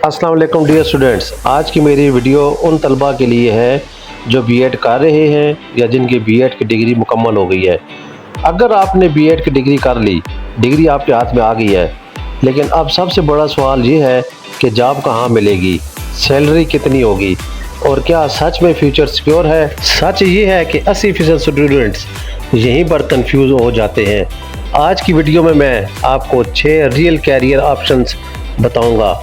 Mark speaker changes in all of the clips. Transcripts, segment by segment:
Speaker 1: अस्सलाम वालेकुम dear students. आज की मेरी वीडियो उन तलबा के लिए है जो बीएड कर रहे हैं या जिनकी बीएड की डिग्री मुकम्मल हो गई है। अगर आपने बीएड की डिग्री कर ली, डिग्री आपके हाथ में आ गई है, लेकिन अब सबसे बड़ा सवाल ये है कि जॉब कहाँ मिलेगी, सैलरी कितनी होगी और क्या सच में फ्यूचर सिक्योर है। सच ये है कि 80% स्टूडेंट्स यहीं पर कंफ्यूज हो जाते हैं। आज की वीडियो में मैं आपको 6 रियल कैरियर ऑप्शंस बताऊंगा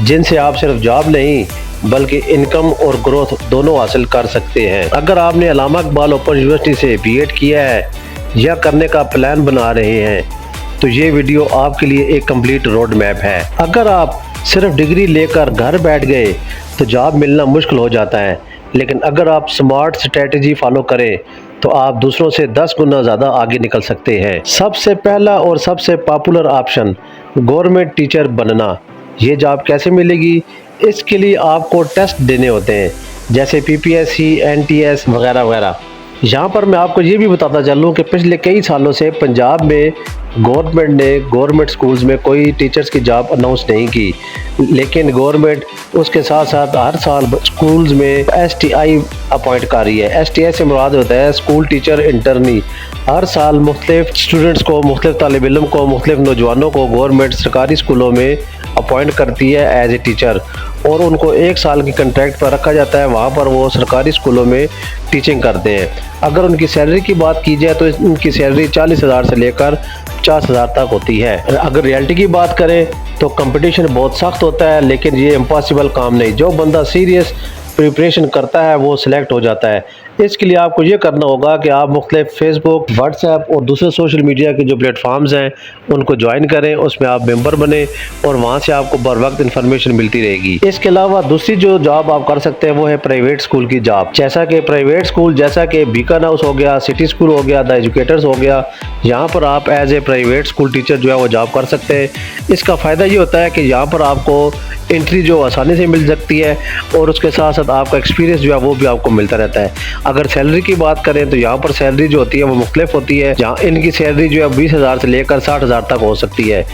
Speaker 1: जिनसे आप सिर्फ जॉब नहीं बल्कि इनकम और ग्रोथ दोनों हासिल कर सकते हैं। अगर आपने अल्लामा इकबाल ओपन यूनिवर्सिटी से बीएड किया है या करने का प्लान बना रहे हैं तो ये वीडियो आपके लिए एक कंप्लीट रोड मैप है। अगर आप सिर्फ डिग्री लेकर घर बैठ गए तो जॉब मिलना मुश्किल हो जाता है, लेकिन अगर आप स्मार्ट स्ट्रेटजी फॉलो करें तो आप दूसरों से 10 गुना ज़्यादा आगे निकल सकते हैं। सबसे पहला और सबसे पॉपुलर ऑप्शन गवर्नमेंट टीचर बनना। ये जॉब कैसे मिलेगी? इसके लिए आपको टेस्ट देने होते हैं जैसे पीपीएससी, एनटीएस वगैरह वगैरह। यहाँ पर मैं आपको ये भी बताता चलूँ कि पिछले कई सालों से पंजाब में गवर्नमेंट ने गवर्नमेंट स्कूल्स में कोई टीचर्स की जॉब अनाउंस नहीं की, लेकिन गवर्नमेंट उसके साथ साथ हर साल स्कूल्स में एसटीआई अपॉइंट कर रही है। एसटीआई से मुराद होता है स्कूल टीचर इंटर्नी। हर साल मुख्तलिफ स्टूडेंट्स को, मुख्तलिफ तालिब इल्म को, मुख्तलिफ नौजवानों को गवर्नमेंट सरकारी स्कूलों में अपॉइंट करती है एज ए टीचर और उनको 1 साल की कॉन्ट्रैक्ट पर रखा जाता है। वहाँ पर वो सरकारी स्कूलों में टीचिंग करते हैं। अगर उनकी सैलरी की बात की जाए तो उनकी सैलरी 40,000 से लेकर 50,000 तक होती है। अगर रियलिटी की बात करें तो कंपटीशन बहुत सख्त होता है, लेकिन ये इम्पॉसिबल काम नहीं। जो बंदा सीरियस प्रिपरेशन करता है वो सिलेक्ट हो जाता है। इसके लिए आपको ये करना होगा कि आप मुख्तलिफ फेसबुक, व्हाट्सएप और दूसरे सोशल मीडिया के जो प्लेटफॉर्म्स हैं उनको ज्वाइन करें, उसमें आप मेंबर बने और वहाँ से आपको बर वक्त इन्फॉर्मेशन मिलती रहेगी। इसके अलावा दूसरी जो जॉब आप कर सकते हैं वो है प्राइवेट स्कूल की जॉब। जैसा कि प्राइवेट स्कूल जैसा कि बीकन हाउस हो गया, सिटी स्कूल हो गया, द एजुकेटर्स हो गया, यहाँ पर आप as a private school teacher जो है वो जॉब कर सकते हैं। इसका फ़ायदा ये होता है कि यहाँ पर आपको एंट्री जो आसानी से मिल सकती है और उसके साथ साथ आपका एक्सपीरियंस जो है वो भी आपको मिलता रहता है। अगर सैलरी की बात करें तो यहाँ पर सैलरी जो होती है वो मुख्तलिफ होती है। जहाँ इनकी सैलरी जो है 20,000 से लेकर 60,000 तक हो सकती है।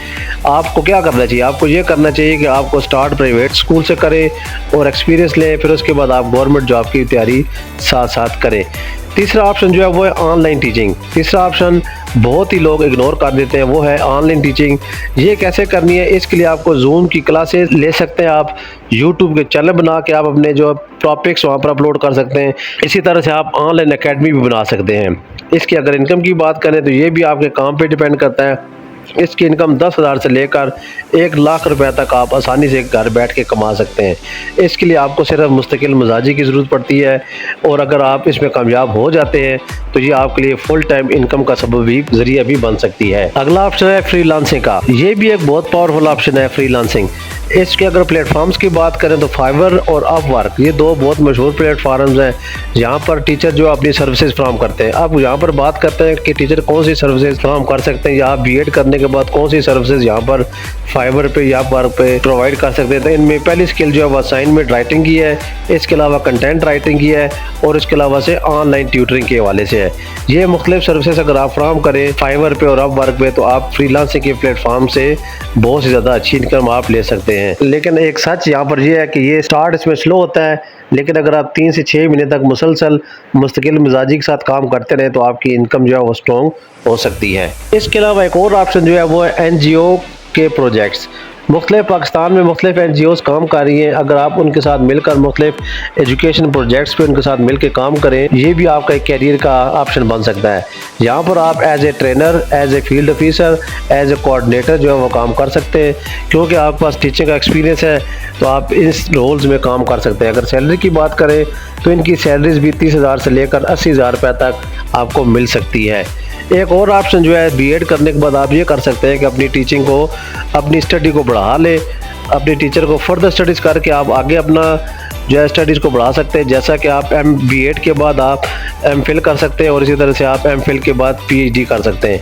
Speaker 1: आपको क्या करना चाहिए? आपको ये करना चाहिए कि आपको स्टार्ट प्राइवेट स्कूल से करें और एक्सपीरियंस लें, फिर उसके बाद आप गवर्नमेंट जॉब की तैयारी साथ साथ करें। तीसरा ऑप्शन जो है वो है ऑनलाइन टीचिंग। तीसरा ऑप्शन बहुत ही लोग इग्नोर कर देते हैं, वो है ऑनलाइन टीचिंग। ये कैसे करनी है? इसके लिए आपको जूम की क्लासेस ले सकते हैं, आप यूट्यूब के चैनल बना के आप अपने जो टॉपिक्स वहाँ पर अपलोड कर सकते हैं। इसी तरह से आप ऑनलाइन एकेडमी भी बना सकते हैं। इसकी अगर इनकम की बात करें तो ये भी आपके काम पे डिपेंड करता है। इसकी इनकम 10,000 से लेकर 1,00,000 रुपए तक आप आसानी से घर बैठ के कमा सकते हैं। इसके लिए आपको सिर्फ मुस्तकिल मिजाजी की ज़रूरत पड़ती है और अगर आप इसमें कामयाब हो जाते हैं तो ये आपके लिए फुल टाइम इनकम का सबब भी ज़रिया भी बन सकती है। अगला ऑप्शन है फ्रीलांसिंग का। ये भी एक बहुत पावरफुल ऑप्शन है फ्रीलांसिंग। इसके अगर प्लेटफॉर्म्स की बात करें तो फाइवर और अपवर्क, ये 2 बहुत मशहूर प्लेटफॉर्म्स हैं जहाँ पर टीचर जो अपनी सर्विसेज फ्राहम करते हैं। अब यहाँ पर बात करते हैं कि टीचर कौन सी सर्विसेज फ्राहम कर सकते हैं या आप बीएड करने के बाद कौन सी सर्विसेज यहाँ पर फाइवर पे या अपवर्क पे प्रोवाइड कर सकते हैं। तो इनमें पहली स्किल जो है वो असाइनमेंट राइटिंग की है, इसके अलावा कंटेंट राइटिंग की है और इसके अलावा से ऑनलाइन ट्यूटरिंग के हवाले से है। ये मुख्तलिफ सर्विसेज अगर आप फ्राहम करें फाइवर पे और अपवर्क पे तो आप फ्रीलांसिंग के प्लेटफॉर्म से बहुत ही ज़्यादा अच्छी इनकम आप ले सकते हैं। लेकिन एक सच यहाँ पर यह है कि ये स्टार्ट इसमें स्लो होता है, लेकिन अगर आप 3 से 6 महीने तक मुसलसल मुस्तकिल मिजाजी के साथ काम करते रहे तो आपकी इनकम जो है वो स्ट्रॉन्ग हो सकती है। इसके अलावा एक और ऑप्शन जो है वो है एनजीओ के प्रोजेक्ट्स। मुख्तलिफ पाकिस्तान में मुख्तलिफ एनजीओज़ काम कर रही हैं। अगर आप उनके साथ मिलकर मुख्तलिफ एजुकेशन प्रोजेक्ट्स पे उनके साथ मिल के काम करें, ये भी आपका एक कैरियर का ऑप्शन बन सकता है। यहाँ पर आप as a trainer, as a field officer, as a coordinator जो है वो काम कर सकते हैं। क्योंकि आपके पास टीचिंग का एक्सपीरियंस है तो आप इस रोल्स में काम कर सकते हैं। अगर सैलरी की बात करें तो इनकी सैलरीज भी 30,000 से लेकर 80,000 रुपये तक आपको मिल सकती है। एक और ऑप्शन जो है बीएड करने के बाद आप ये कर सकते हैं कि अपनी टीचिंग को, अपनी स्टडी को बढ़ा लें, अपने टीचर को फर्दर स्टडीज़ करके आप आगे अपना जो है स्टडीज़ को बढ़ा सकते हैं। जैसा कि आप बीएड के बाद आप एमफिल कर सकते हैं और इसी तरह से आप एमफिल के बाद पीएचडी कर सकते हैं।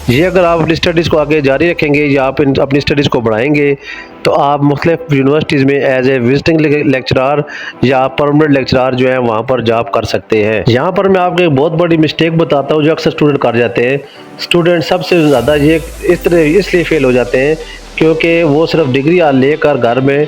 Speaker 1: ये अगर आप अपनी स्टडीज़ को आगे जारी रखेंगे या आप अपनी स्टडीज़ को बढ़ाएंगे तो आप मुख्तलिफ यूनिवर्सिटीज़ में एज ए विजिटिंग लेक्चरार या परमानेंट लेक्चरार जो है वहाँ पर जॉब कर सकते हैं। यहाँ पर मैं आपको एक बहुत बड़ी मिस्टेक बताता हूँ जो अक्सर स्टूडेंट कर जाते हैं। स्टूडेंट सबसे ज़्यादा ये इस तरह इसलिए फेल हो जाते हैं क्योंकि वो सिर्फ डिग्री लेकर घर में